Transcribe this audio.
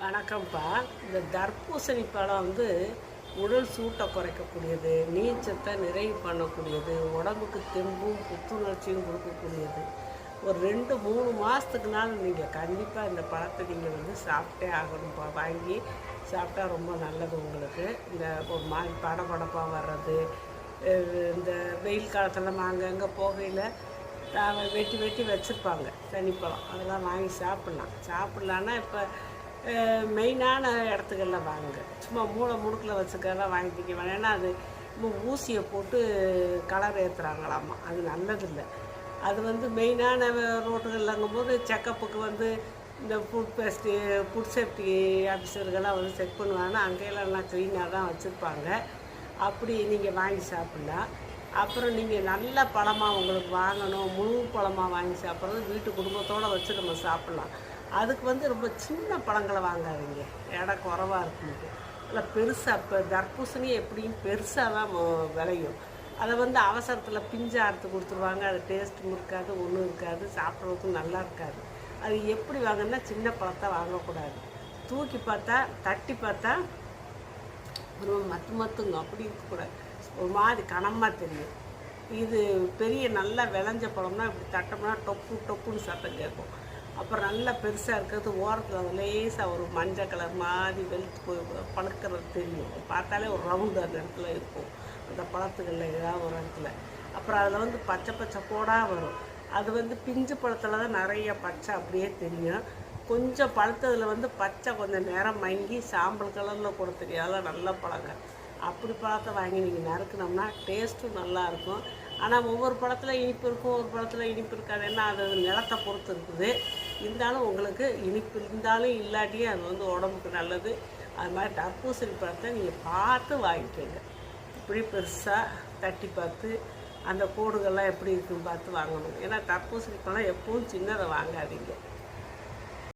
வணக்கம்ப்பா. இந்த தர்பூசணி பழம் வந்து உடல் சூட்டை குறைக்கக்கூடியது, நீர்ச்சத்தை நிறைவு பண்ணக்கூடியது, உடம்புக்கு தெம்பும் புத்துணர்ச்சியும் கொடுக்கக்கூடியது. ஒரு 2, 3 மாதத்துக்குனாலும் நீங்கள் கண்டிப்பாக இந்த பழத்தை நீங்கள் வந்து சாப்பிட்டே ஆகணும்ப்பா. வாங்கி சாப்பிட்டா ரொம்ப நல்லது உங்களுக்கு. இந்த ஒரு மாதிரி படபடப்பாக வர்றது, இந்த வெயில் காலத்தில் நாங்கள் அங்கங்கே போகையில் வெட்டி வெட்டி வச்சுருப்பாங்க தனிப்பழம், அதெல்லாம் வாங்கி சாப்பிட்லான்னா இப்போ மெயினான இடத்துக்கெல்லாம் வாங்குங்க. சும்மா மூளை முடுக்கில் வச்சுக்கலாம் வாங்கிக்க வேணாம். ஏன்னா அது ஊசியை போட்டு கலர் ஏற்றுறாங்களாமா, அது நல்லதில்லை. அது வந்து மெயினான ரோட்டுகள்லங்கும்போது செக்கப்புக்கு வந்து இந்த ஃபுட் சேஃப்டி ஆஃபீஸர்கள்லாம் வந்து செக் பண்ணுவாங்கன்னா அங்கேயெல்லாம் எல்லாம் க்ளீனாக தான் வச்சுருப்பாங்க. அப்படி நீங்கள் வாங்கி சாப்பிட்லாம். அப்புறம் நீங்கள் நல்ல பழமாக உங்களுக்கு வாங்கணும், முழு பழமாக வாங்கி சாப்பிட்றது வீட்டு குடும்பத்தோடு வச்சு நம்ம சாப்பிட்லாம். அதுக்கு வந்து ரொம்ப சின்ன பழங்களை வாங்காதீங்க, இடம் குறைவாக இருக்கும்போது. இல்லை பெருசாக, இப்போ தர்பூசணி எப்படியும் பெருசாக தான் விளையும். அதை வந்து அவசரத்தில் பிஞ்சை அறுத்து கொடுத்துருவாங்க. அது டேஸ்ட்டும் இருக்காது, ஒன்றும் இருக்காது, சாப்பிட்றதுக்கும் நல்லா இருக்காது. அது எப்படி வாங்கினா சின்ன பழத்தை வாங்கக்கூடாது. தூக்கி பார்த்தா, தட்டி பார்த்தா ஒரு மத்துங்க, அப்படி இருக்கக்கூடாது. ஒரு மாதிரி கனமாக தெரியும். இது பெரிய நல்லா விளைஞ்ச பழம்னா இப்படி தட்டோம்னா டொப்புன்னு சத்தம் கேட்கும். அப்புறம் நல்லா பெருசாக இருக்கிறது ஓரத்தில் லேசாக ஒரு மஞ்சள் கலர் மாதிரி வெளுத்து போய் பழுக்கிறது தெரியும். பார்த்தாலே ஒரு ரவுண்டு அந்த இடத்துல இருக்கும், அந்த பழத்துகளில் ஏதாவது ஒரு இடத்துல. அப்புறம் அதில் வந்து பச்சை கோடாக வரும். அது வந்து பிஞ்சு பழத்தில் தான் நிறைய பச்சை அப்படியே தெரியும். கொஞ்சம் பழுத்ததில் வந்து பச்சை கொஞ்சம் நேரம் மங்கி சாம்பல் கலரில் கூட தெரியும். அதெல்லாம் நல்ல பழங்க. அப்படி பழத்தை வாங்கி நீங்கள் நறுக்கணும்னா டேஸ்ட்டும் நல்லாயிருக்கும். ஆனால் ஒவ்வொரு பழத்தில் இனிப்பு இருக்கும், ஒரு பழத்தில் இனிப்பு இருக்காது. ஏன்னா அது நிலத்தை பொறுத்து இருக்குது. இருந்தாலும் உங்களுக்கு இனிப்பு இருந்தாலும் இல்லாட்டியும் அது வந்து உடம்புக்கு நல்லது. அது மாதிரி தர்பூசணி பழத்தை நீங்கள் பார்த்து வாங்கிக்கோங்க. இப்படி பெருசாக தட்டி பார்த்து அந்த கோடுகள்லாம் எப்படி இருக்குன்னு பார்த்து வாங்கணும். ஏன்னா தர்பூசணி பழம் எப்பவும் சின்னதை வாங்காதீங்க.